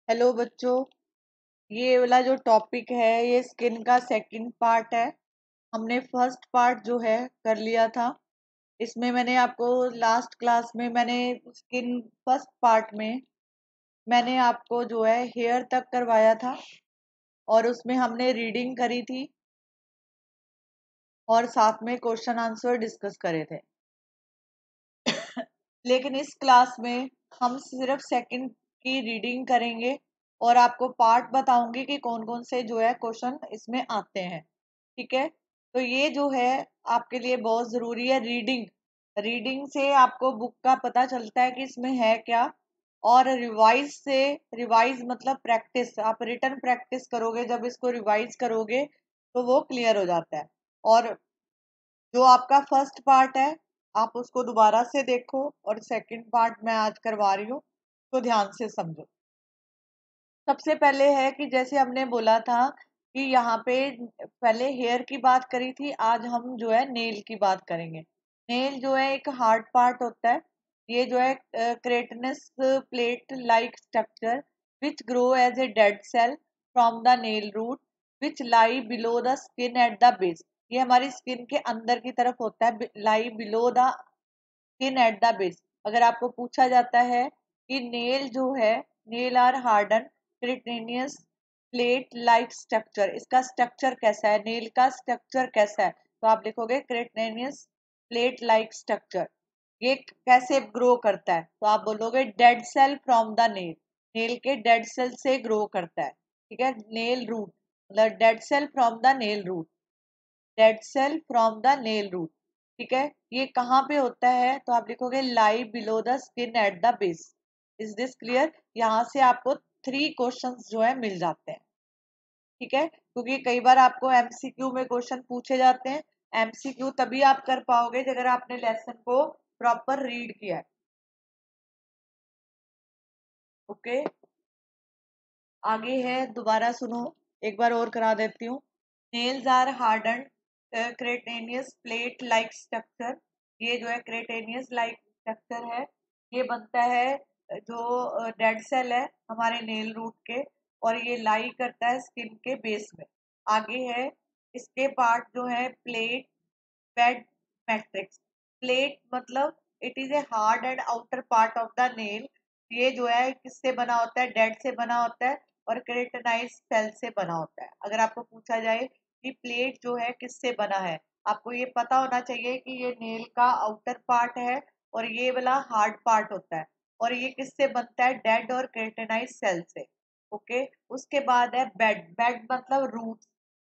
Hello बच्चों, ये वाला जो टॉपिक है ये स्किन का सेकंड पार्ट है। हमने फर्स्ट पार्ट जो है कर लिया था। इसमें मैंने आपको लास्ट क्लास में मैंने स्किन फर्स्ट पार्ट में मैंने आपको जो है हेयर तक करवाया था और उसमें हमने रीडिंग करी थी और साथ में क्वेश्चन आंसर डिस्कस करे थे। लेकिन इस क्लास में हम सिर्फ सेकंड की रीडिंग करेंगे और आपको पार्ट बताऊंगी कि कौन कौन से जो है क्वेश्चन इसमें आते हैं। ठीक है, तो ये जो है आपके लिए बहुत जरूरी है। रीडिंग रीडिंग से आपको बुक का पता चलता है कि इसमें है क्या। और रिवाइज से, रिवाइज मतलब प्रैक्टिस, आप रिटन प्रैक्टिस करोगे, जब इसको रिवाइज करोगे तो वो क्लियर हो जाता है। और जो आपका फर्स्ट पार्ट है आप उसको दोबारा से देखो और सेकंड पार्ट मैं आज करवा रही हूँ, तो ध्यान से समझो। सबसे पहले है कि जैसे हमने बोला था कि यहाँ पे पहले हेयर की बात करी थी, आज हम जो है नेल की बात करेंगे। नेल जो है एक हार्ड पार्ट होता है। ये जो है keratinous plate like structure which grow as a dead cell from the nail root which lie below the skin at the base. ये हमारी स्किन के अंदर की तरफ होता है, lie below the skin at the base. अगर आपको पूछा जाता है कि नेल जो है, nail are harden keratinous plate like structure, इसका स्ट्रक्चर कैसा है, नेल का स्ट्रक्चर कैसा है, तो आप लिखोगे क्रिटेनियस प्लेट लाइक स्ट्रक्चर। ये कैसे ग्रो करता है, तो आप बोलोगे dead cell from the nail, nail के डेड सेल से ग्रो करता है। ठीक है, नेल रूट मतलब dead cell from the nail root, dead cell from the nail root. ठीक है, ये कहाँ पे होता है, तो आप लिखोगे lie below the skin at the base. Is this clear? यहाँ से आपको 3 क्वेश्चंस जो है मिल जाते हैं। ठीक है, क्योंकि कई बार आपको एमसीक्यू में क्वेश्चन पूछे जाते हैं। एमसीक्यू तभी आप कर पाओगे अगर आपने लेसन को प्रॉपर रीड किया है। ओके, आगे है, दोबारा सुनो, एक बार और करा देती हूँ। Nails are harden keratinous plate like structure. ये जो है क्रेटेनियस लाइक स्ट्रक्चर है, ये बनता है जो डेड सेल है हमारे नेल रूट के, और ये लाई करता है स्किन के बेस में। आगे है, इसके पार्ट जो है प्लेट बेड मैट्रिक्स। प्लेट मतलब it is a hard and outer part of the nail. ये जो है किससे बना होता है, डेड से बना होता है और केराटिनाइज सेल से बना होता है। अगर आपको पूछा जाए कि प्लेट जो है किससे बना है, आपको ये पता होना चाहिए कि ये नेल का आउटर पार्ट है और ये वाला हार्ड पार्ट होता है। और ये किससे बनता है, डेड और केराटिनाइज सेल से। ओके, उसके बाद है बेड। बेड मतलब root.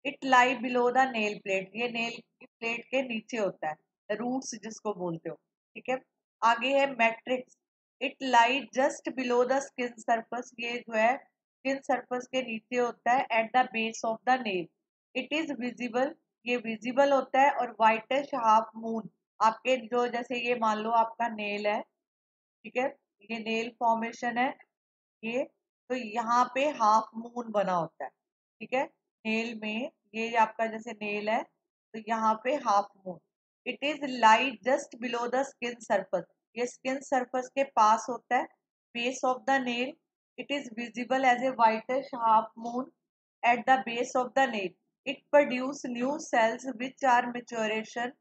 It lie below the nail plate, ये नेल की प्लेट के नीचे होता है, रूट्स जिसको बोलते हो। ठीक है, आगे है matrix. It lie just below the skin surface, ये जो है स्किन सरफेस के नीचे होता है eight the base of the nail. It is visible, ये विजिबल होता है, और वाइटिश हाफ मून। आपके जो जैसे ये मान लो आपका नेल है, ठीक है, ये नेल फॉर्मेशन है ये, तो यहाँ पे हाफ मून बना होता है। ठीक है, नेल में ये आपका जैसे नेल है तो यहाँ पे half moon. It is light just below the skin surface, ये स्किन सरफेस के पास होता है, base of the nail. It is visible as a whitish half moon at the base of the nail. It produce new cells which are maturation,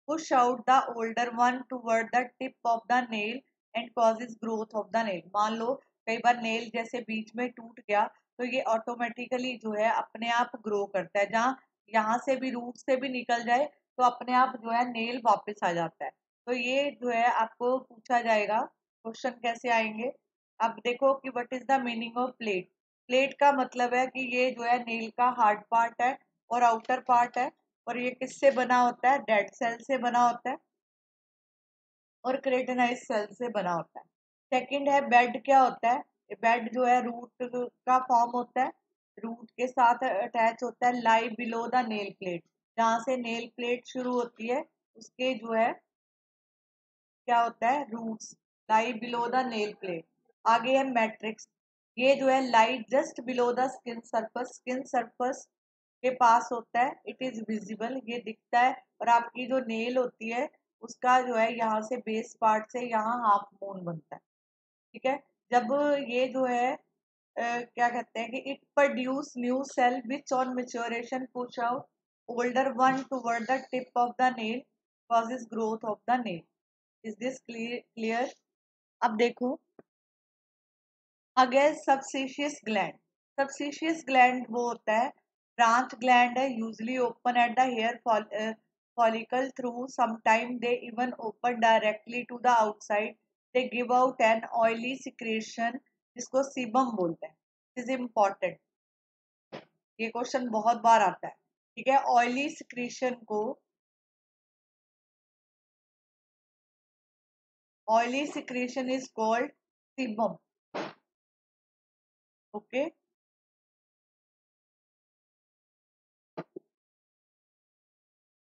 push out the older one toward the tip of the nail and causes growth of the nail. मान लो कई बार nail जैसे बीच में टूट गया तो ये automatically जो है अपने आप ग्रो करता है। जहाँ यहाँ से भी रूट से भी निकल जाए तो अपने आप जो है नेल वापस आ जाता है। तो ये जो है आपको पूछा जाएगा, क्वेश्चन कैसे आएंगे। अब देखो कि what is the meaning of plate. Plate का मतलब है कि ये जो है नेल का हार्ड पार्ट है और आउटर पार्ट है, और ये किससे बना होता है, डेड सेल से बना होता है और केराटिनाइज सेल से बना होता है। सेकंड है बेड। क्या होता है बेड, जो है रूट का फॉर्म होता है, रूट के साथ अटैच होता है, lie below the nail plate, जहाँ से नेल प्लेट शुरू होती है उसके जो है क्या होता है, roots, lie below the nail plate. आगे है मैट्रिक्स। ये जो है lie just below the skin surface, skin surface के पास होता है। इट इज विजिबल, ये दिखता है, और आपकी जो नेल होती है उसका जो है यहाँ से बेस पार्ट से यहाँ हाफ मून बनता है। ठीक है, जब ये जो है क्या कहते हैं कि it produce new cell which on maturation push out older one toward the tip of the nail causes growth of the nail. Is this clear? अब देखो again sebaceous gland. Sebaceous gland वो होता है, ब्रांच ग्लैंड है, usually open at the hair follicle through sometime they even open directly to the outside, they give out an oily secretion जिसको sebum बोलते हैं। Is important, ये question बहुत बार आता है। ठीक है, ऑयली सिक्रीशन को, oily secretion is called sebum. Okay,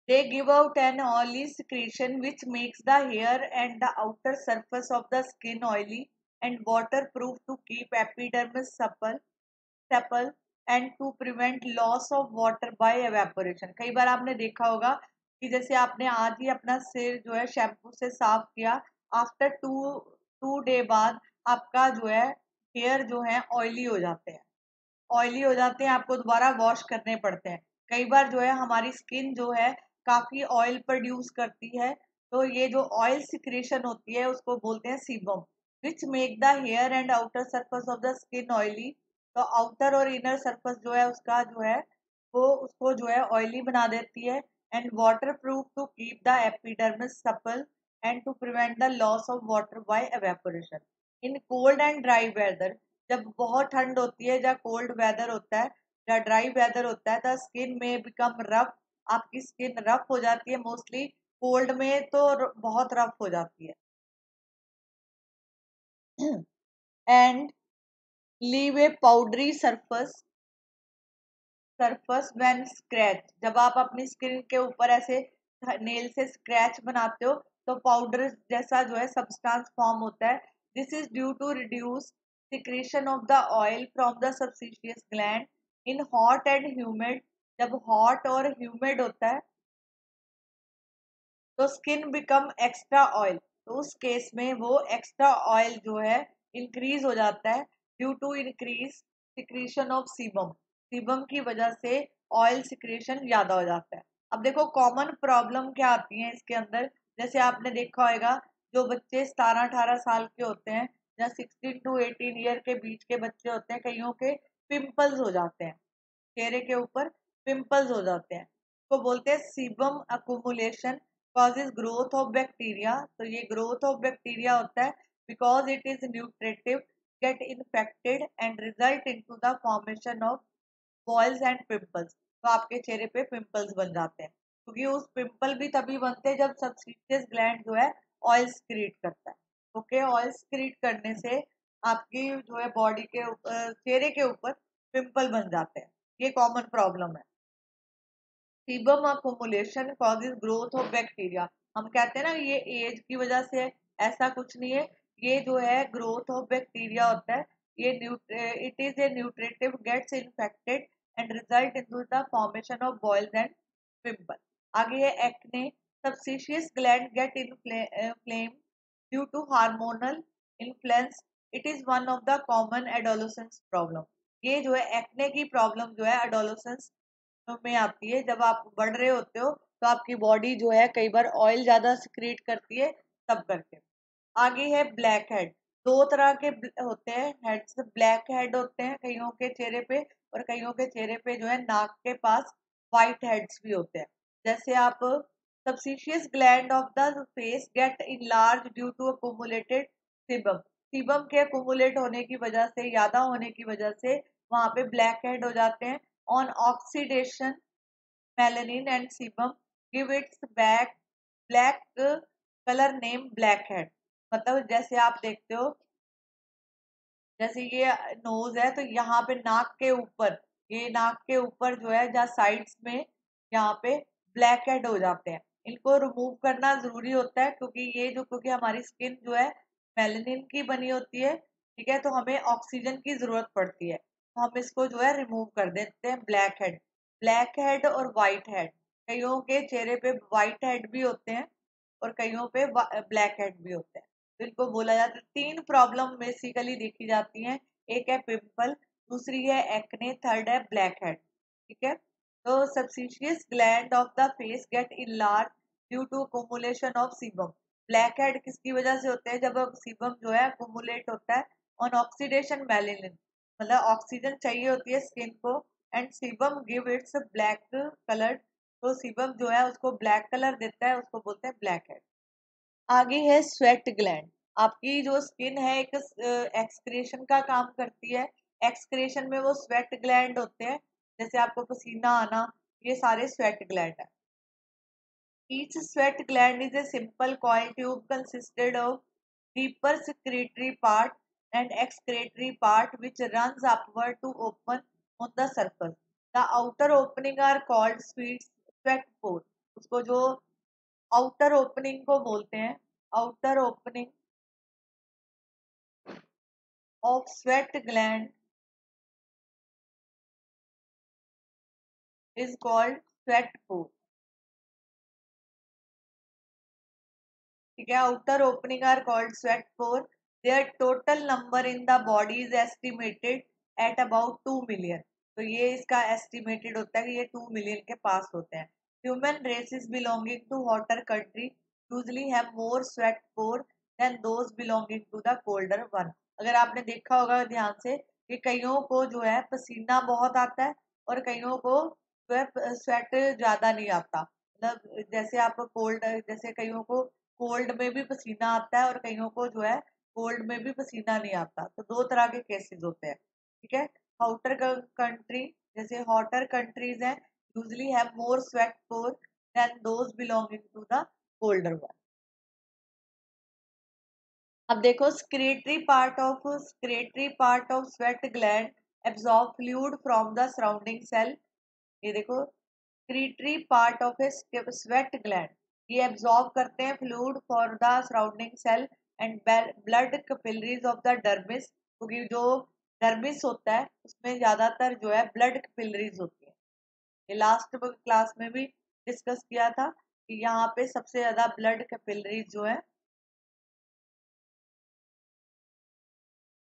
they give out an oily secretion which makes the hair and the outer surface of the skin oily and waterproof to keep epidermis supple and to prevent loss of water by evaporation। कई बार आपने देखा होगा कि जैसे आपने आज ही अपना सिर जो है शैम्पू से साफ किया, आफ्टर टू डे बाद आपका जो है हेयर जो है ऑयली हो जाते हैं, ऑयली हो जाते हैं, आपको दोबारा वॉश करने पड़ते हैं। कई बार जो है हमारी स्किन जो है काफी ऑयल प्रोड्यूस करती है, तो ये जो ऑयल सिक्रेशन होती है उसको बोलते हैं sebum, which make the hair and outer surface of the skin oily. तो आउटर और इनर सरफेस जो है उसका जो है वो उसको जो है ऑयली बना देती है, and waterproof to keep the epidermis supple and to prevent the loss of water by evaporation. In cold and dry weather, जब बहुत ठंड होती है या कोल्ड वेदर होता है या ड्राई वेदर होता है, द स्किन में बिकम रफ, आपकी स्किन रफ हो जाती है, मोस्टली कोल्ड में तो बहुत रफ हो जाती है, and leave A powdery surface when scratch. जब आप अपनी स्किन के ऊपर ऐसे नेल से स्क्रैच बनाते हो तो पाउडर जैसा जो है सब्सटेंस फॉर्म होता है। This is due to reduce secretion of the oil from the sebaceous gland in hot and humid. जब हॉट और ह्यूमिड होता है तो स्किन बिकम एक्स्ट्रा ऑयल, तो उस केस में वो एक्स्ट्रा ऑयल जो है इंक्रीज हो जाता है due to increase secretion of sebum. Sebum की वजह से ऑयल सिक्रेशन ज्यादा हो जाता है। अब देखो कॉमन प्रॉब्लम क्या आती है इसके अंदर, जैसे आपने देखा होगा जो बच्चे 17-18 साल के होते हैं या 16 to 18 ईयर के बीच के बच्चे होते हैं, कईयों के पिंपल्स हो जाते हैं, चेहरे के ऊपर पिंपल्स हो जाते हैं, तो बोलते हैं sebum accumulation causes growth of bacteria। तो ये growth of bacteria होता है because it is nutritive, get infected and result into the formation of boils and pimples। तो आपके चेहरे पे पिंपल्स बन जाते हैं, क्योंकि उस पिंपल भी तभी बनते हैं जब सबसिशियस ग्लैंड जो है ऑयल स्क्रीट करता है। ओके, ऑयल स्क्रीट करने से आपकी जो है बॉडी के ऊपर, चेहरे के ऊपर पिंपल बन जाते हैं, ये कॉमन प्रॉब्लम है। Sebum accumulation causes growth of bacteria. हम कहते हैं ना ये एज की वजह से है, ऐसा कुछ नहीं है, ये जो है ग्रोथ ऑफ बैक्टीरिया होता है। ये it is a nutritive gets infected and result into the formation of boils and pimple. आगे है acne. Sebaceous gland get inflame due to hormonal influence, it is one of the common adolescence problem. ये जो है acne की problem जो है adolescence में आती है, जब आप बढ़ रहे होते हो तो आपकी बॉडी जो है कई बार ऑयल ज्यादा सिक्रीट करती है, तब करके। आगे है ब्लैक हेड। दो तरह के होते हैं हेड्स, ब्लैक हेड होते हैं कईयों के चेहरे पे, और कईयों के चेहरे पे जो है नाक के पास व्हाइट हेड्स भी होते हैं। जैसे आप sebaceous gland of the face get enlarge due to accumulated sebum. Sebum के अकुमुलेट होने की वजह से, ज्यादा होने की वजह से वहां पे ब्लैक हेड हो जाते हैं। On oxidation melanin and sebum give its back black color name blackhead। मतलब जैसे आप देखते हो, जैसे ये नोज है तो यहाँ पे नाक के ऊपर, ये नाक के ऊपर जो है जहाँ साइड्स में यहाँ पे ब्लैक हेड हो जाते हैं, इनको रिमूव करना जरूरी होता है, क्योंकि ये जो, क्योंकि हमारी स्किन जो है मेलेनिन की बनी होती है, ठीक है, तो हमें ऑक्सीजन की जरूरत पड़ती है, तो हम इसको जो है रिमूव कर देते हैं ब्लैक हेड। ब्लैक हेड और व्हाइट हेड, कईयों के चेहरे पे व्हाइट हेड भी होते हैं और कईयों पे ब्लैक हेड भी होते हैं, तो इनको बोला जाता है। तीन प्रॉब्लम बेसिकली देखी जाती हैं, एक है पिंपल, दूसरी है एक्ने, थर्ड है ब्लैक हेड। ठीक है, तो sebaceous gland of the face get enlarge due to accumulation of sebum. Black head किसकी वजह से होते हैं? जब सीबम जो है अकोमुलेट होता है ऑन ऑक्सीडेशन मेलेनिन, मतलब ऑक्सीजन चाहिए होती है स्किन को, and sebum give its black colour. तो सीबम जो है उसको ब्लैक कलर देता है, उसको बोलते हैं ब्लैक हेड। आगे है स्वेट ग्लैंड। आपकी जो स्किन है एक एक्सक्रेशन का काम करती है। एक्सक्रेशन में वो स्वेट ग्लैंड होते हैं, जैसे आपको पसीना आना, ये सारे स्वेट ग्लैंड है। Each sweat gland is a simple coil tube consisted of deeper secretory part and excretory part which runs upward to open on the surface. The outer opening are called sweat pores. उसको जो outer opening को बोलते हैं, outer opening of sweat gland is called sweat pore. ठीक है, outer opening are called sweat pore. Their total number in the body is estimated at about 2 million. तो ये इसका एस्टिमेटेड होता है कि ये 2 मिलियन के पास होते हैं। Human races belonging to hotter country usually have more sweat pore than those belonging to the colder one. अगर आपने देखा होगा ध्यान से कि कईयों को जो है पसीना बहुत आता है और कईयों को जो है स्वेट ज्यादा नहीं आता। मतलब जैसे आप कोल्ड, जैसे कईयों को कोल्ड में भी पसीना आता है और कईयों को जो है कोल्ड में भी पसीना नहीं आता। तो दो तरह के केसेस होते हैं। ठीक है, आउटर कंट्री, जैसे हॉटर कंट्रीज हैं, usually have more sweat pore than those belonging to the colder one. अब देखो, secretory part of sweat gland absorb fluid from the surrounding cell. ये देखो, secretory part of a sweat gland, ये absorb करते हैं fluid for the surrounding cell and blood capillaries of the dermis, क्योंकि जो dermis होता है उसमें ज्यादातर जो है ब्लड कैपिलरीज होती है। ये लास्ट क्लास में भी डिस्कस किया था कि यहाँ पे सबसे ज्यादा ब्लड कैपिलरीज जो है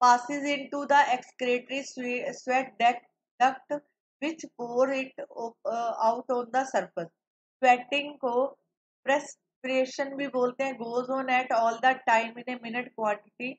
passes into the excretory sweat duct which pour it out on the surface. Sweating को perspiration भी बोलते हैं, goes on at all the time in a minute quantity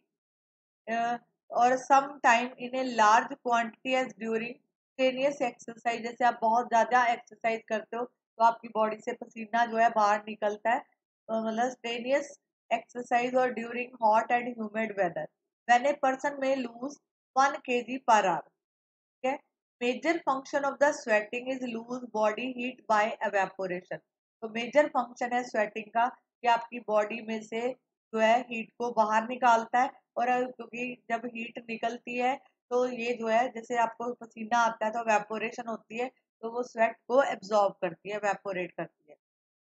और some time in a large quantity as during strenuous exercise। जैसे आप बहुत ज्यादा exercise करते हो तो आपकी बॉडी से पसीना जो है बाहर निकलता है, मतलब strenuous exercise और during hot and humid weather when a person may lose 1 kg per hour। ठीक है, major function of the sweating is lose body heat by evaporation. तो मेजर फंक्शन है स्वेटिंग का कि आपकी बॉडी में से जो है हीट को बाहर निकालता है, और क्योंकि जब हीट निकलती है तो ये जो है जैसे आपको पसीना आता है तो एवेपोरेशन होती है, तो वो स्वेट को एब्जॉर्ब करती है, एवेपोरेट करती है।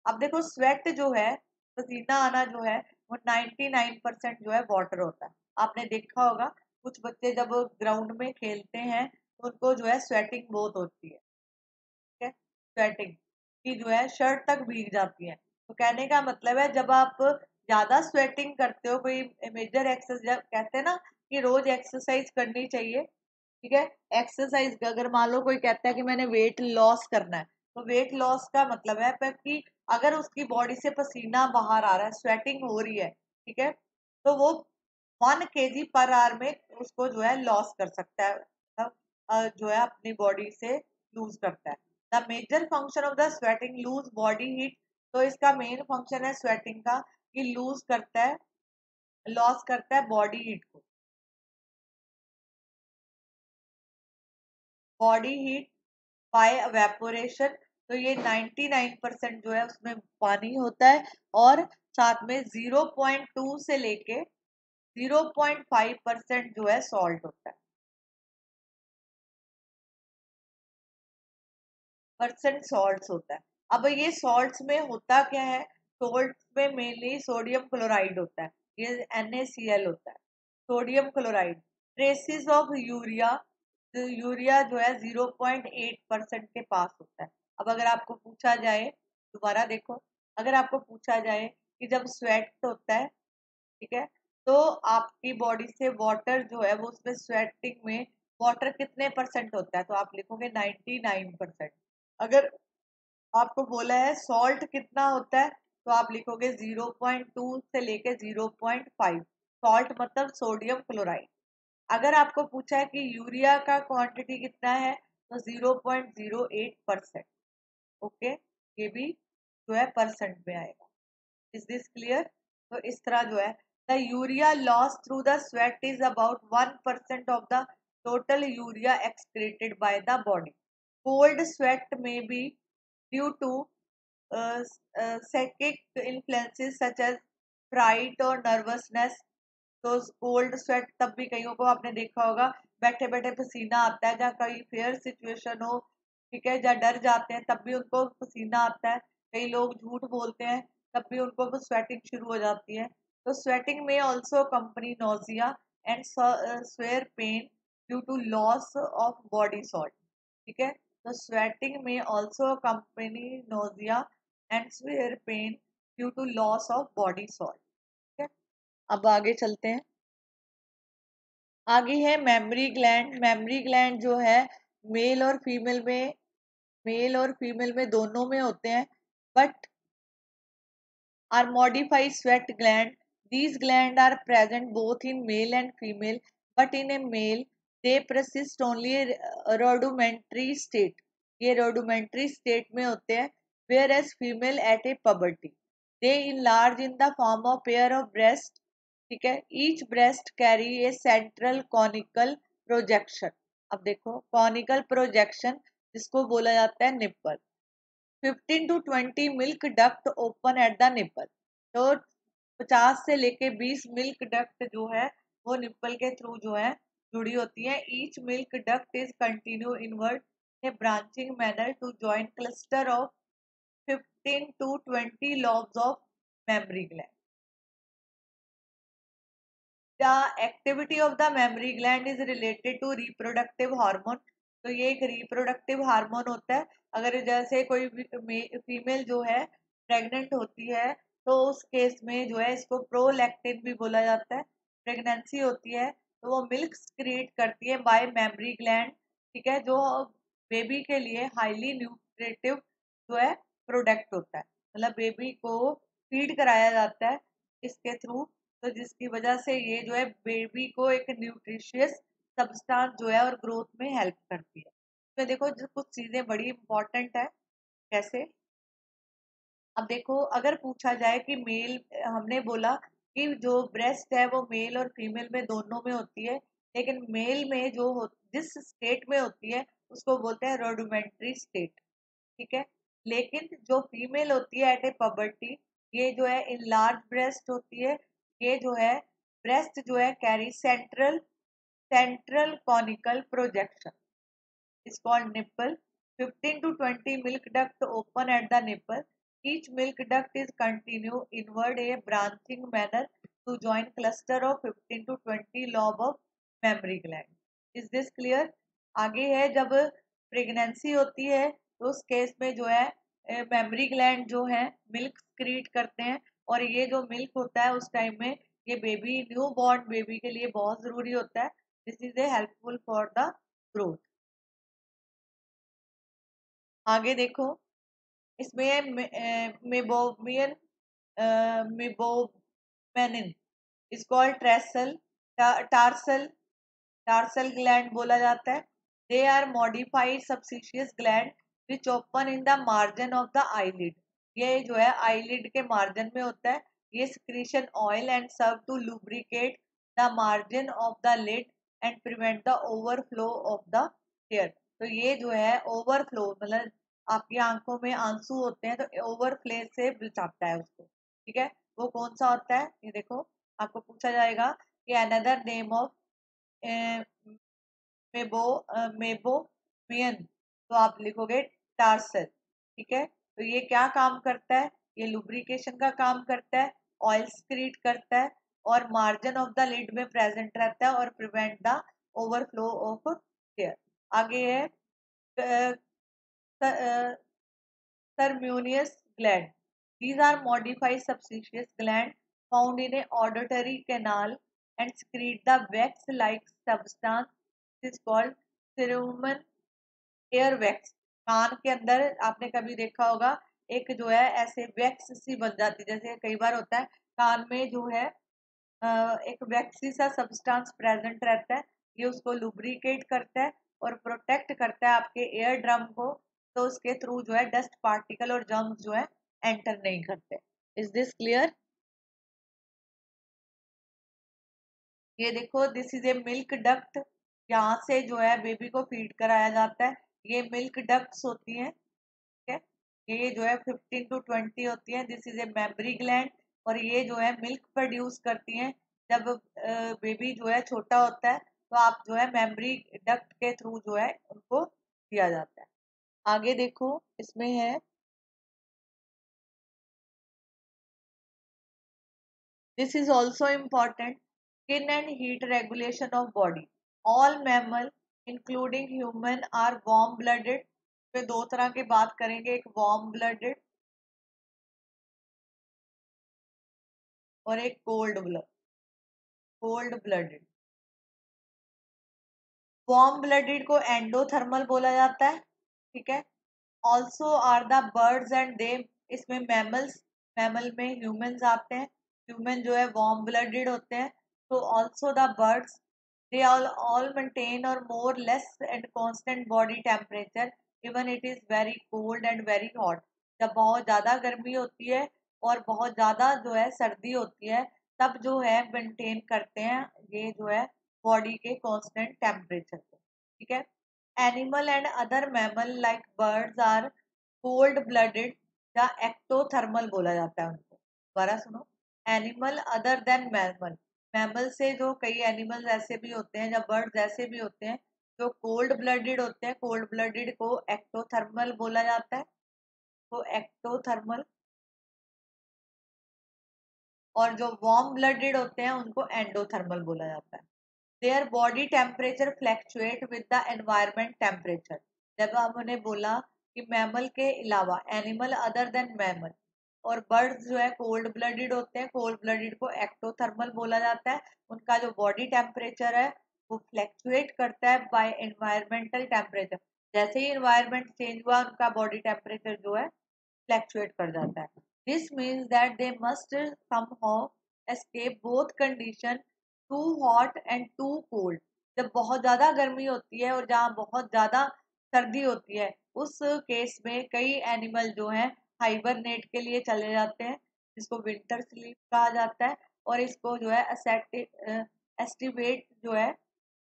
अब देखो, स्वेट जो है, पसीना आना जो है, वो 99% जो है वाटर होता है। आपने देखा होगा कुछ बच्चे जब ग्राउंड में खेलते हैं तो उनको जो है स्वेटिंग बहुत होती है। ठीक है, स्वेटिंग की जो है शर्ट तक भीग जाती है। तो कहने का मतलब है जब आप ज्यादा स्वेटिंग करते हो, कोई मेजर एक्सरसाइज, कहते हैं ना कि रोज एक्सरसाइज करनी चाहिए। ठीक है, एक्सरसाइज अगर मान लो कोई कहता है कि मैंने वेट लॉस करना है, तो वेट लॉस का मतलब है कि अगर उसकी बॉडी से पसीना बाहर आ रहा है, स्वेटिंग हो रही है, ठीक है, तो वो 1 kg पर आवर में उसको जो है लॉस कर सकता है, मतलब जो है अपनी बॉडी से लूज करता है। The major function of the sweating lose body heat. तो इसका मेन फंक्शन है स्वेटिंग का कि लूज करता है, लॉस करता है बॉडी हीट को, बॉडी हीट बाय एवेपोरेशन। तो ये 99% जो है उसमें पानी होता है, और साथ में 0.2 से लेके 0.5% जो है सॉल्ट होता है, परसेंट सॉल्ट होता है। अब ये सॉल्ट्स में होता क्या है? सॉल्ट में मेनली सोडियम क्लोराइड होता है, ये NaCl होता है, sodium chloride. Traces of urea, तो यूरिया जो है 0.8% के पास होता है। अब अगर आपको पूछा जाए, दोबारा देखो, अगर आपको पूछा जाए कि जब स्वेट होता है, ठीक है, तो आपकी बॉडी से वाटर जो है वो उसमें स्वेटिंग में वाटर कितने परसेंट होता है, तो आप लिखोगे 99%। अगर आपको बोला है सॉल्ट कितना होता है, तो आप लिखोगे 0.2 से लेके 0.5। सॉल्ट मतलब सोडियम क्लोराइड। अगर आपको पूछा है कि यूरिया का क्वांटिटी कितना है, तो 0.08%। ओके, ये भी जो है परसेंट में आएगा। Is this clear? तो इस तरह जो है the urea loss through the sweat is about 1% of the total urea excreted by the body. Cold sweat में be due to psychic influences such as fright और nervousness। तो कोल्ड स्वेट तब भी कईयों को आपने देखा होगा बैठे बैठे पसीना आता है, जहाँ कहीं फेयर सिचुएशन हो, ठीक है, जहाँ डर जाते हैं तब भी उनको पसीना आता है। कई लोग झूठ बोलते हैं तब भी उनको स्वेटिंग शुरू हो जाती है। तो स्वेटिंग में also company nausea and severe pain due to loss of body salt. ठीक है, तो स्वेटिंग में also company nausea and severe pain due to loss of body salt. ठीक है, अब आगे चलते हैं। आगे है मेमोरी ग्लैंड। मेमोरी ग्लैंड जो है मेल और फीमेल में मेल और फीमेल में दोनों में होते हैं, but are modified sweat gland. These gland are present both in male and female, but in a male they persist only rudimentary state. ये rudimentary स्टेट में होते हैं, whereas female at a puberty they enlarge in the form of pair of breast। ठीक है, each breast carry ए central conical projection. अब देखो conical projection जिसको बोला जाता है nipple. 15 to 20 milk duct open at the nipple. तो 50 से लेके 20 मिल्क डक्ट जो है वो निप्पल के थ्रू जो है जुड़ी होती है। Each milk duct is continue inward a branching manner to join cluster of 15 to 20 lobes of mammary gland। The activity of the mammary gland is related to reproductive hormone। तो ये एक reproductive hormone होता है। अगर जैसे कोई female जो है प्रेग्नेंट होती है, तो उस केस में जो है इसको प्रोलैक्टिन भी बोला जाता है। प्रेगनेंसी होती है तो वो मिल्क क्रिएट करती है बाय मेमरी ग्लैंड। ठीक है, जो बेबी के लिए हाईली न्यूट्रिटिव जो है प्रोडक्ट होता है, मतलब बेबी को फीड कराया जाता है इसके थ्रू। तो जिसकी वजह से ये जो है बेबी को एक न्यूट्रिशियस सब्सटेंस जो है और ग्रोथ में हेल्प करती है। तो देखो जो कुछ चीजें बड़ी इंपॉर्टेंट है। कैसे? अब देखो अगर पूछा जाए कि मेल, हमने बोला कि जो ब्रेस्ट है वो मेल और फीमेल में दोनों में होती है, लेकिन मेल में जो जिस स्टेट में होती है उसको बोलते हैं रोडोमेंट्री स्टेट। ठीक है, लेकिन जो फीमेल होती है एट ए पबर्टी, ये जो है इन लार्ज ब्रेस्ट होती है। ये जो है ब्रेस्ट जो है carry central central conical projection is called nipple. 15 to 20 milk duct open at the nipple. Each milk duct is continue inward a branching manner to join cluster of 15 to 20 lobe of mammary gland। Is this clear? आगे है जब pregnancy होती है तो उस case में जो है मेमरी ग्लैंड जो है मिल्क क्रिएट करते हैं, और ये जो मिल्क होता है उस टाइम में ये बेबी न्यू बॉर्न बेबी के लिए बहुत जरूरी होता है। This is a helpful for the growth. आगे देखो इसमें मेबोमियन मेबोमेनिन इज कॉल्ड ट्रेसल टार्सल टार्सल ग्लैंड बोला जाता है। They are modified sebaceous gland which open in the margin of the eyelid. ये जो है आईलिड के मार्जिन में होता है। ये secretion oil and serve to lubricate the margin of the lid and prevent the overflow of the air. तो ये जो है ओवरफ्लो मतलब आपकी आंखों में आंसू होते हैं तो ओवरफ्ले से बचाता है उसको। ठीक है, वो कौन सा होता है ये देखो, आपको पूछा जाएगा कि another name of Mebo Meibomian, तो आप लिखोगे टार्सल। ठीक है, तो ये क्या काम करता है? ये लुब्रिकेशन का काम करता है, ऑयल क्रिएट करता है, और मार्जिन ऑफ द लिड में प्रेजेंट रहता है और prevent the overflow of air. आगे है Sermunious gland. These are modified subspecies gland found in a auditory canal and secrete the wax-like substance. This is called cerumen earwax. कान के अंदर आपने कभी देखा होगा एक जो है ऐसे वैक्स सी बन जाती है, जैसे कई बार होता है कान में जो है एक वैक्सी सा सब्सटेंस प्रेजेंट रहता है। ये उसको लुब्रिकेट करता है और प्रोटेक्ट करता है आपके एयर ड्रम को, तो उसके थ्रू जो है डस्ट पार्टिकल और जर्म्स जो है एंटर नहीं करते। Is this clear? ये देखो, this is A milk duct. यहाँ से जो है बेबी को फीड कराया जाता है। ये मिल्क डक्ट्स होती हैं, ठीक है। ये जो है 15 to 20 होती है। This is A mammary gland, और ये जो है मिल्क प्रोड्यूस करती हैं। जब बेबी जो है छोटा होता है तो आप जो है मेमरी डक्ट के थ्रू जो है उनको दिया जाता है। आगे देखो, इसमें है this is also important, skin and heat regulation of body. All mammal including human are warm blooded। पे दो तरह की बात करेंगे, एक वार्म ब्लडेड और एक कोल्ड ब्लडेड। वार्म ब्लडेड को एंडोथर्मल बोला जाता है, ठीक है। Also are the birds and they, इसमें मैमल में ह्यूमंस आते हैं। ह्यूमन जो है वार्म ब्लडेड होते हैं। तो also the birds, they all maintain or more less and constant body temperature even it is very cold and very hot। जब बहुत ज्यादा गर्मी होती है और बहुत ज्यादा जो है सर्दी होती है, तब जो है मेंटेन करते हैं ये जो है बॉडी के कांस्टेंट टेम्परेचर को, ठीक है। Animal and other mammal like birds are cold blooded या एक्टोथर्मल बोला जाता है उनको। दोबारा सुनो, animal other than mammal, mammal से जो कई एनिमल्स ऐसे भी होते हैं या बर्ड्स ऐसे भी होते हैं जो कोल्ड ब्लडेड होते हैं। कोल्ड ब्लडेड को एक्टोथर्मल बोला जाता है, तो एक्टोथर्मल। और जो वार्म ब्लडेड होते हैं उनको एंडोथर्मल बोला जाता है। Their body temperature fluctuate with the environment temperature. जब हमने बोला कि मैमल के अलावा एनिमल अदर देन मैमल और बर्ड्स जो है कोल्ड ब्लडेड होते हैं, कोल्ड ब्लडेड को एक्टोथर्मल बोला जाता है। उनका जो बॉडी टेम्परेचर है वो फ्लैक्चुएट करता है बाय एनवायरमेंटल टेम्परेचर। जैसे ही एनवायरमेंट चेंज हुआ उनका बॉडी टेम्परेचर जो है फ्लैक्चुएट कर जाता है। This means that they must somehow escape both condition, too hot and too cold. जब बहुत ज्यादा गर्मी होती है और जहाँ बहुत ज्यादा सर्दी होती है, उस केस में कई एनिमल जो हैं हाइबरनेट के लिए चले जाते हैं, जिसको विंटर स्लीप कहा जाता है। और इसको जो है एस्टिवेट जो है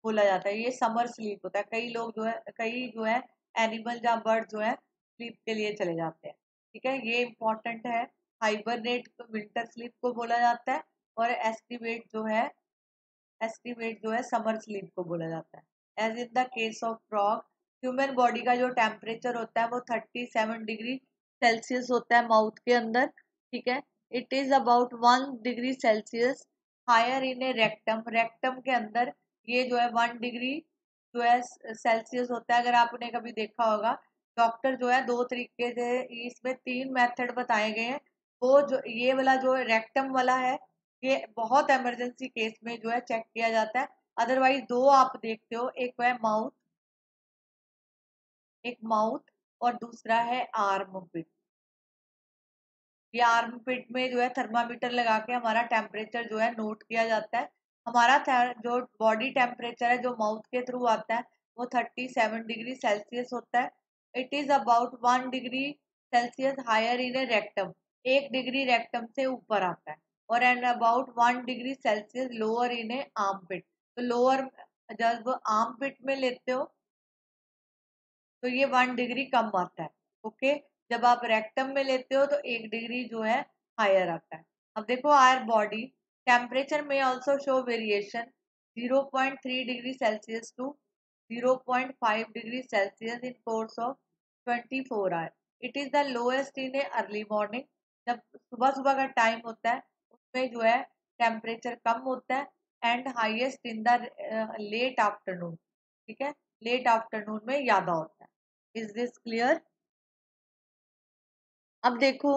बोला जाता है। ये समर स्लीप होता है। कई जो है एनिमल या बर्ड जो है स्लीप के लिए चले जाते हैं, ठीक है। ये इंपॉर्टेंट है। हाइबरनेट को विंटर स्लीप को बोला जाता है और एस्टिमेट जो है समर स्लीप को बोला जाता है। As in the case of frog, human body का जो टेम्परेचर होता है वो 37 डिग्री सेल्सियस होता है माउथ के अंदर, ठीक है। It is about 1 degree Celsius higher in a rectum. Rectum के अंदर ये जो है 1 डिग्री जो है सेल्सियस होता है। अगर आपने कभी देखा होगा, डॉक्टर जो है दो तरीके से, इसमें तीन मेथड बताए गए हैं। वो जो ये वाला जो रेक्टम वाला है, ये बहुत इमरजेंसी केस में जो है चेक किया जाता है। अदरवाइज दो आप देखते हो, एक है माउथ और दूसरा है आर्म पिट। ये आर्म पिट में जो है थर्मामीटर लगा के हमारा टेम्परेचर जो है नोट किया जाता है। हमारा जो बॉडी टेम्परेचर है जो माउथ के थ्रू आता है वो 37 डिग्री सेल्सियस होता है। It is about 1 degree Celsius higher in a rectum. 1 degree rectum से ऊपर आता है। और and about 1 degree Celsius lower in a arm pit lower जब आर्म पिट में लेते हो तो ये 1 डिग्री कम आता है, ओके। जब आप रेक्टम में लेते हो तो 1 डिग्री जो है हायर आता है। अब देखो, आवर बॉडी टेम्परेचर में also show variation 0.3 degree Celsius to 0.5 degree Celsius in course of 24 hour. It is the lowest in a early morning. जब सुबह सुबह का टाइम होता है उसमें जो है टेम्परेचर कम होता है, and highest in the late afternoon, ठीक है। लेट आफ्टरनून में ज्यादा होता है। Is this clear? अब देखो,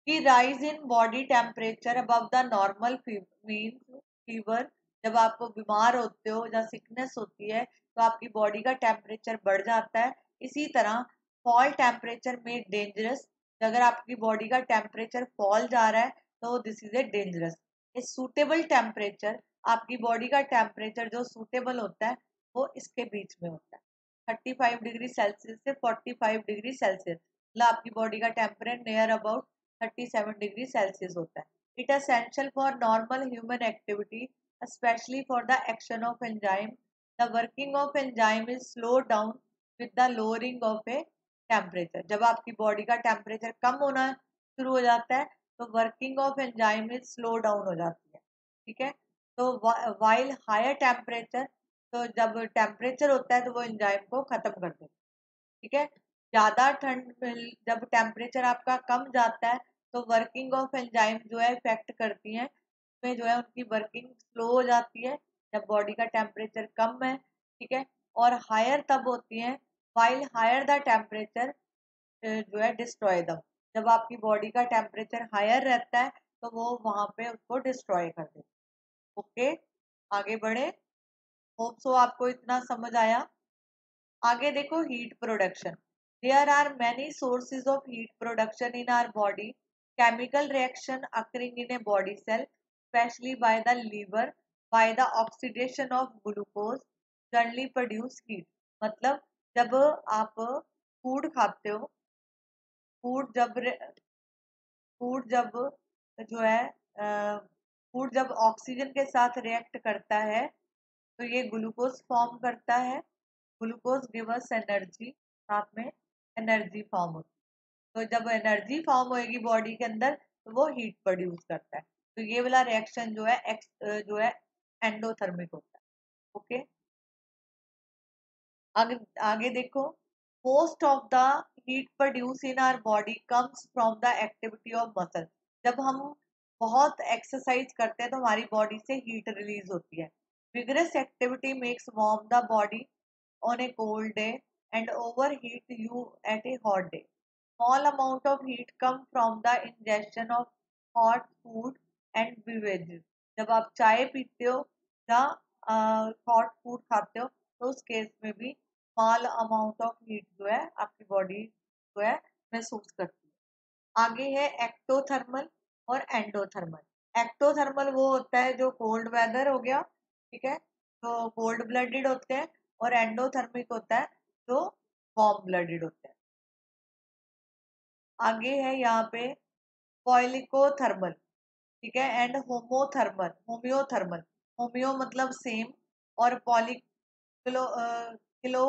कि rise in body temperature above the normal means fever. जब आप बीमार होते हो या सिकनेस होती है तो आपकी बॉडी का टेम्परेचर बढ़ जाता है। इसी तरह फॉल टेम्परेचर में डेंजरस, अगर आपकी बॉडी का टेम्परेचर फॉल जा रहा है तो this is a dangerous. A suitable temperature, आपकी बॉडी का टेम्परेचर जो सूटेबल होता है वो इसके बीच में होता है, 35 डिग्री सेल्सियस से 45 डिग्री सेल्सियस, मतलब आपकी बॉडी का temperature near about 37 degree Celsius होता है। It essential for normal human activity, especially for the action of enzyme. The working of enzyme is slowed down with the lowering of a temperature. जब आपकी body का temperature कम होना शुरू हो जाता है तो working of enzyme is slow down हो जाती है। ठीक है, तो वाइल हायर टेम्परेचर, तो जब टेम्परेचर होता है तो वो एंजाइम को खत्म कर देता है। ठीक है, ज्यादा ठंड में जब टेम्परेचर आपका कम जाता है तो वर्किंग ऑफ एंजाइम जो है इफेक्ट करती है, में जो है उनकी वर्किंग स्लो हो जाती है जब बॉडी का टेम्परेचर कम है। ठीक है, और हायर तब होती है वाइल हायर द टेम्परेचर जो है डिस्ट्रॉय दम, जब आपकी बॉडी का टेम्परेचर हायर रहता है तो वो वहां पे उसको डिस्ट्रॉय कर देती है। ओके, आगे बढ़े। होप सो आपको इतना समझ आया। आगे देखो, heat production. There are many sources of heat production in our body. Chemical reaction occurring in a body cell, specially by the liver, by the oxidation of glucose generally produce heat. मतलब जब आप food खाते हो, food जब food जब जो है food जब ऑक्सीजन के साथ रिएक्ट करता है तो ये ग्लूकोज फॉर्म करता है। ग्लूकोज गिव अस एनर्जी, साथ में एनर्जी फॉर्म होती है। तो जब एनर्जी फॉर्म होएगी बॉडी के अंदर तो वो हीट प्रोड्यूस करता है। तो ये वाला रिएक्शन जो है जो है एंडोथर्मिक होता है। ओके, आगे आगे देखो। Most of the heat produce in our body comes from the activity of muscle. जब हम बहुत एक्सरसाइज करते हैं तो हमारी बॉडी से हीट रिलीज होती है। Vigorous activity makes warm the body on a cold day and overheat you at a hot day. Small amount of heat come from the ingestion of hot food and beverages. जब आप चाय पीते हो या hot food खाते हो तो उस केस में भी स्मॉल अमाउंट ऑफ हीट जो है आपकी बॉडी जो है महसूस करती है। आगे है एक्टोथर्मल और एंडोथर्मल। एक्टोथर्मल वो होता है जो कोल्ड वेदर हो गया, ठीक है, तो कोल्ड ब्लडेड होते हैं। और एंडोथर्मिक होता है जो वार्म ब्लडेड होते हैं। आगे है यहाँ पे पॉलिकोथर्मल, ठीक है, एंड होमोथर्मल, होम्योथर्मल। होम्यो मतलब सेम, और किलो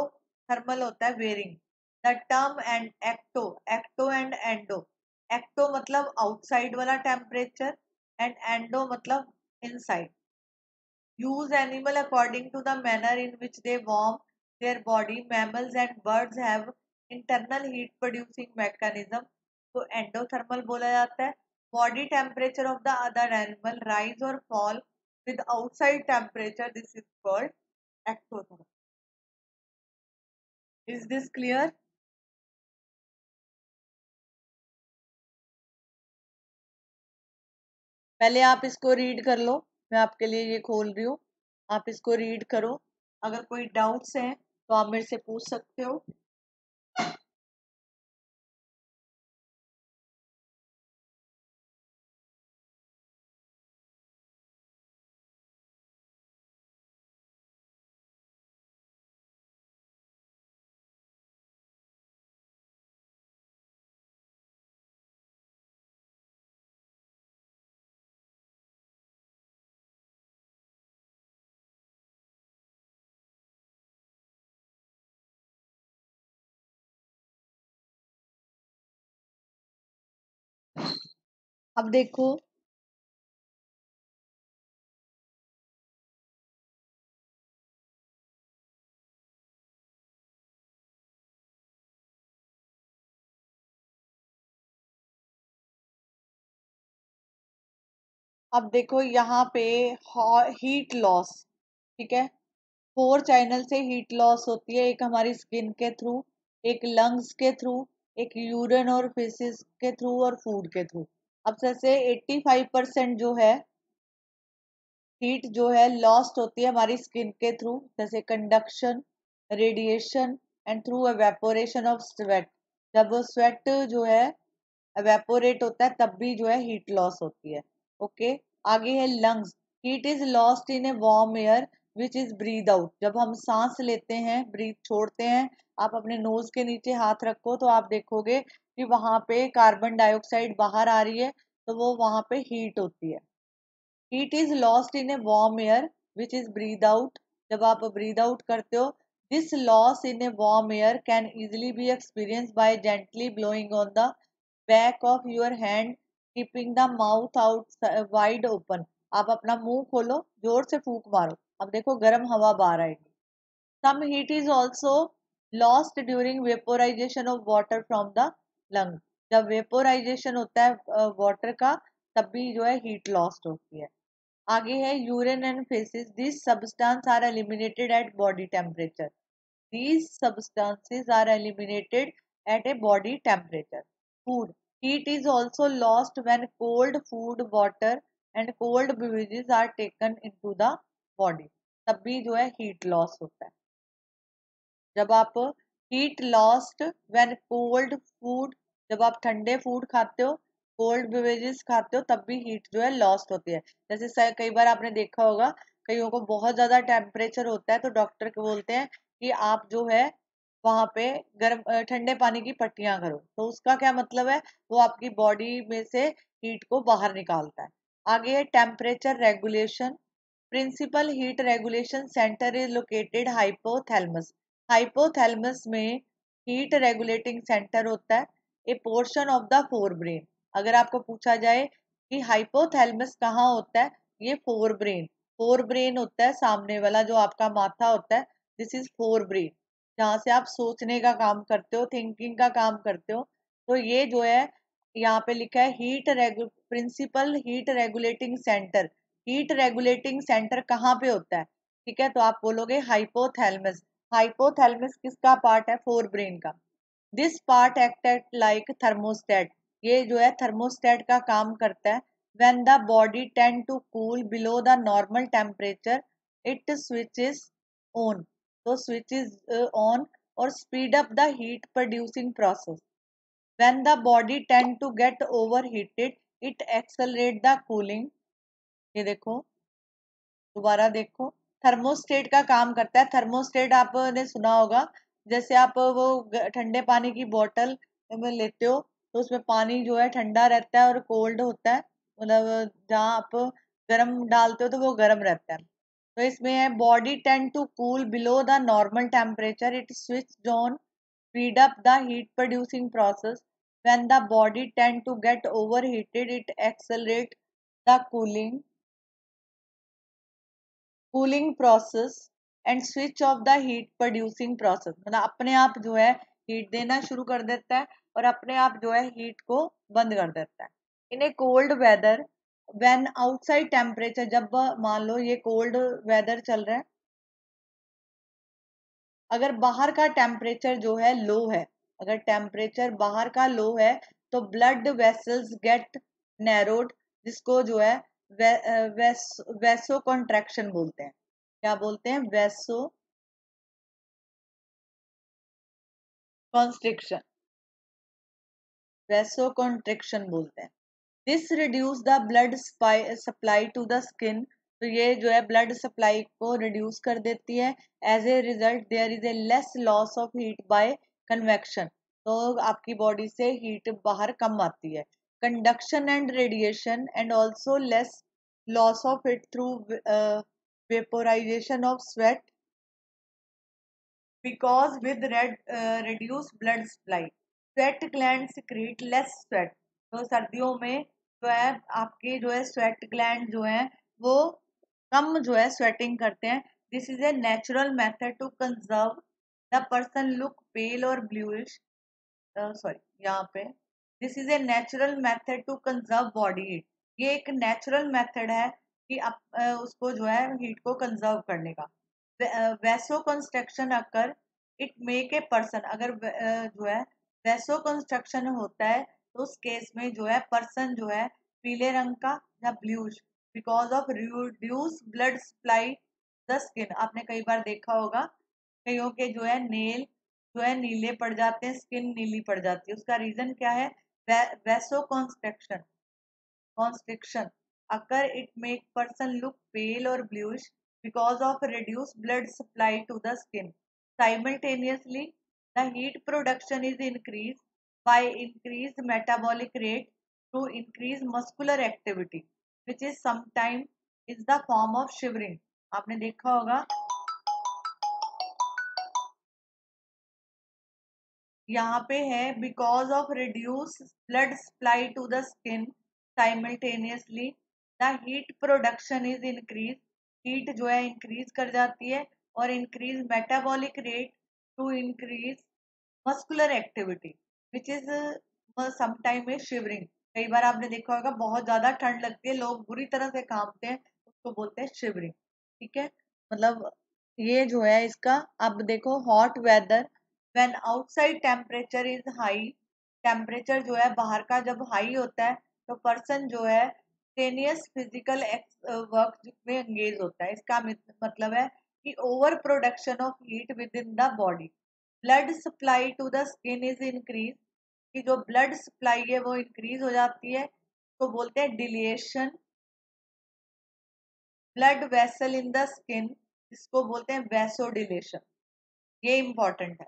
थर्मल होता है varying. The term and ecto and endo. Ecto मतलब आउटसाइड वाला टेम्परेचर एंड एंडो मतलब inside. Use animal according to the manner in which they warm their body. Mammals and birds have internal heat producing mechanism, तो endothermal बोला जाता है। Body temperature of the other animal rise और fall with outside temperature, this is called ectothermal. Is this clear? पहले आप इसको read कर लो, मैं आपके लिए ये खोल रही हूँ, आप इसको रीड करो। अगर कोई डाउट्स हैं तो आप मेरे से पूछ सकते हो। अब देखो, अब देखो यहाँ पे हीट लॉस, ठीक है, 4 चैनल से हीट लॉस होती है। एक हमारी स्किन के थ्रू, एक लंग्स के थ्रू, एक यूरिन और फेसिस के थ्रू, और फूड के थ्रू। अब जैसे 85% जो है हीट जो है लॉस्ट होती है हमारी स्किन के थ्रू, जैसे conduction, radiation and through evaporation of sweat. जब स्वेट जो है एवेपोरेट होता है तब भी जो है हीट लॉस होती है। ओके, आगे है lungs. Heat is lost in a warm air which is breathe out. जब हम सांस लेते हैं, ब्रीथ छोड़ते हैं, आप अपने नोज के नीचे हाथ रखो तो आप देखोगे कि वहां पे कार्बन डाइऑक्साइड बाहर आ रही है, तो वो वहां पे हीट होती है। Heat is lost in a warm air which is breathe out. जब आप ब्रीद आउट करते हो, this loss in a warm air can easily be experience by gently blowing on the back of your hand, keeping the mouth out wide open. आप अपना मुंह खोलो, जोर से फूंक मारो, अब देखो गर्म हवा बाहर आएगी। Some heat is also lost during vaporization of water from the lung. जब वेपोराइजेशन होता है वाटर का, तब भी जो है हीट लॉस्ट होती है। आगे है urine and faeces. This substance are eliminated at body temperature. These substances are eliminated at a body temperature. Food. Heat is also lost when cold food, water and cold beverages are taken into the body. तब भी जो है heat loss होता है। जब आप heat lost when cold food, जब आप ठंडे फूड खाते हो, कोल्ड बेवरेजेस खाते हो, तब भी हीट जो है लॉस्ट होती है। जैसे कई बार आपने देखा होगा, कईयों को बहुत ज्यादा टेम्परेचर होता है तो डॉक्टर को बोलते हैं कि आप जो है वहां पे गर्म ठंडे पानी की पट्टियां करो, तो उसका क्या मतलब है, वो आपकी बॉडी में से हीट को बाहर निकालता है। आगे है temperature regulation. Principal heat regulation centre is located hypothalamus. Hypothalamus में हीट रेगुलेटिंग सेंटर होता है, a portion of the forebrain. अगर आपको पूछा जाए कि हाइपोथैलेमस कहाँ होता है, ये फोर ब्रेन, फोर ब्रेन होता है सामने वाला जो आपका माथा होता है, दिस इज फोर ब्रेन, जहाँ से आप सोचने का काम करते हो, थिंकिंग का काम करते हो। तो ये जो है यहाँ पे लिखा है principal heat regulating centre. Heat regulating centre कहाँ पे होता है, ठीक है, तो आप बोलोगे हाइपोथैलेमस। हाइपोथैलेमस किसका पार्ट है, फोर ब्रेन का। This part act like thermostat. ये जो है थर्मोस्टेट का काम करता है। When the body tend to cool below the normal temperature, it switches on. तो स्विचेस ऑन और speed up the heat producing process. When the body tend to get overheated, it accelerate the cooling। ये देखो, दोबारा देखो, thermostat का काम करता है। थर्मोस्टेट आपने सुना होगा, जैसे आप वो ठंडे पानी की बोतल में लेते हो तो उसमें पानी जो है ठंडा रहता है और कोल्ड होता है, मतलब जहाँ आप गर्म डालते हो तो वो गर्म रहता है। तो इसमें है body tend to cool below the normal temperature, it switch on, speed up the heat producing process। When the body tend to get overheated, it accelerates the cooling process and switch off the heat producing process। मतलब अपने आप जो है heat देना शुरू कर देता है और अपने आप जो है हीट को बंद कर देता है। In a cold weather, when outside temperature, जब मान लो ये कोल्ड वेदर चल रहा है, अगर बाहर का टेम्परेचर जो है लो है, अगर टेम्परेचर बाहर का लो है, तो ब्लड वेसल्स गेट नैरोड, जिसको जो है वैसो कॉन्ट्रैक्शन बोलते हैं। क्या बोलते हैं, वैसो कॉन्स्ट्रिक्शन, वैसो कॉन्ट्रिक्शन बोलते हैं। This reduce the blood supply to the skin. तो ये जो है ब्लड सप्लाई को रिड्यूस कर देती है। As a result there is a less loss of heat by convection. तो आपकी बॉडी से हीट बाहर कम आती है। Conduction and radiation and also less loss of heat through vaporization of sweat, because with reduced blood supply, sweat glands secrete less sweat। तो सर्दियों में जो है आपके जो है स्वेट ग्लैंड जो है वो कम जो है स्वेटिंग करते हैं। This is a natural method to conserve the person look pale और ब्लूइश, सॉरी यहाँ पे, this is a natural method to conserve body heat. ये एक नेचुरल मेथड है कि आप उसको जो है हीट को कंजर्व करने का। Vasoconstriction occur, it make a person, अगर जो है वैसो कंस्ट्रक्शन होता है तो उस केस में जो है पर्सन जो है पीले रंग का या bluish, because of reduce blood supply the skin. आपने कई बार देखा होगा कईयों के जो है नेल जो है नीले पड़ जाते हैं, स्किन नीली पड़ जाती है। उसका रीजन क्या है? Vaso constriction occur. It make person look pale or bluish because of reduced blood supply to the skin. Simultaneously, the heat production is increased by increased metabolic rate through increased muscular activity, which is sometimes is the form of shivering. आपने देखा होगा यहाँ पे है because of reduce blood supply to the skin simultaneously the heat production is increase. Heat जो है increase कर जाती है और increase metabolic rate to increase muscular activity which is sometime is shivering. कई बार आपने देखा होगा बहुत ज्यादा ठंड लगती है, लोग बुरी तरह से कांपते हैं, उसको बोलते हैं शिवरिंग। ठीक है, मतलब ये जो है इसका। अब देखो hot weather when outside temperature is high. Temperature जो है बाहर का जब हाई होता है तो पर्सन जो है टेनियस फिजिकल वर्क में एंगेज होता है। इसका मतलब है कि over production of heat within the body. Blood supply to the skin is increase, कि जो ब्लड सप्लाई है वो इंक्रीज हो जाती है, तो बोलते हैं dilation. Blood vessel in the skin, इसको बोलते हैं वैसोडिलेशन। ये इंपॉर्टेंट है,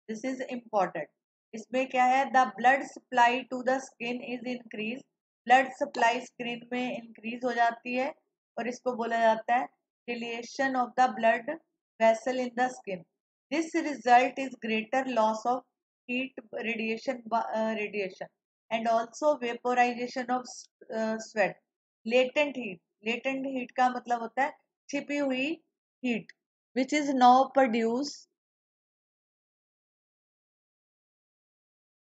दिस इज इम्पॉर्टेंट। इसमें क्या है? The blood supply to the skin is increase. Blood supply skin में इंक्रीज हो जाती है और इसको बोला जाता है dilation of the blood vessel in the skin. This result is greater loss of heat radiation and also vaporization of sweat. Latent heat का मतलब होता है छिपी हुई heat which is now produced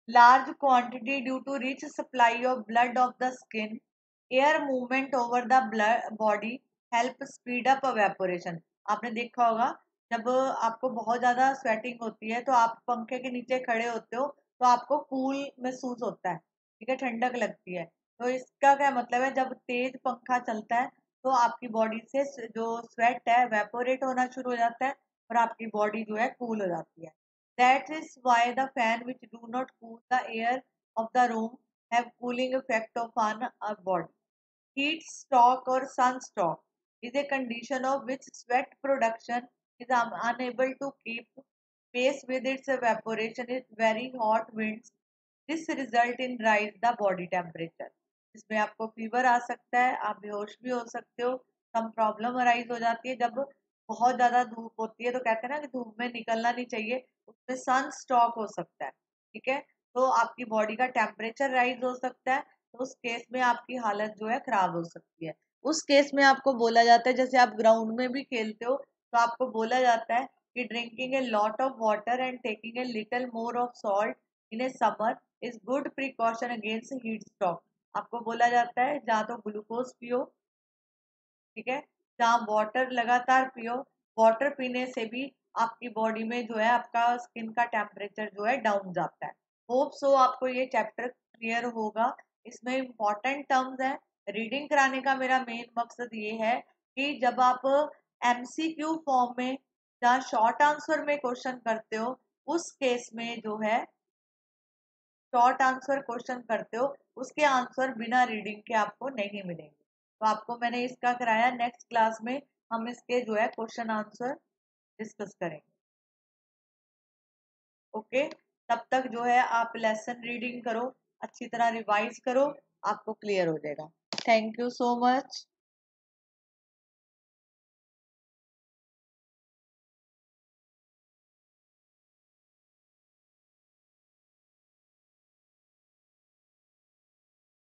large quantity due to rich supply of blood of the skin. Air movement over the body help speed up evaporation. आपने देखा होगा जब आपको बहुत ज्यादा स्वेटिंग होती है तो आप पंखे के नीचे खड़े होते हो तो आपको कूल महसूस होता है, ठीक है, ठंडक लगती है। तो इसका क्या मतलब है? जब तेज पंखा चलता है तो आपकी बॉडी से जो स्वेट है वेपोरेट होना शुरू हो जाता है और आपकी बॉडी जो है कूल हो जाती है। That is why the fan which do not cool the air of the room have cooling effect on our body. Heat stroke or sunstroke is a condition of which sweat production is unable to keep pace with its evaporation in very hot winds. This result in rise the body temperature. इसमें आपको fever आ सकता है, आप बेहोश भी हो सकते हो, सम प्रॉब्लम अराइज हो जाती है जब बहुत ज्यादा धूप होती है। तो कहते हैं ना कि धूप में निकलना नहीं चाहिए, उसमें सन स्ट्रोक हो सकता है। ठीक है, तो आपकी बॉडी का टेम्परेचर राइज हो सकता है, तो उस केस में आपकी हालत जो है खराब हो सकती है। उस केस में आपको बोला जाता है, जैसे आप ग्राउंड में भी खेलते हो तो आपको बोला जाता है कि drinking a lot of water and taking a little more of salt in A summer is good precaution against heat stroke. आपको बोला जाता है जहाँ तो ग्लूकोज पियो, ठीक है, जहाँ वाटर लगातार पियो। वाटर पीने से भी आपकी बॉडी में जो है आपका स्किन का टेम्परेचर जो है डाउन जाता है। होप सो आपको ये चैप्टर क्लियर होगा। इसमें इंपॉर्टेंट टर्म्स है। रीडिंग कराने का मेरा मेन मकसद ये है कि जब आप एमसीक्यू फॉर्म में जहाँ शॉर्ट आंसर में क्वेश्चन करते हो उस केस में जो है शॉर्ट आंसर क्वेश्चन करते हो उसके आंसर बिना रीडिंग के आपको नहीं मिलेंगे। तो आपको मैंने इसका कराया, नेक्स्ट क्लास में हम इसके जो है क्वेश्चन आंसर डिस्कस करेंगे। ओके, तब तक जो है आप लेसन रीडिंग करो, अच्छी तरह रिवाइज करो, आपको क्लियर हो जाएगा। Thank you so much.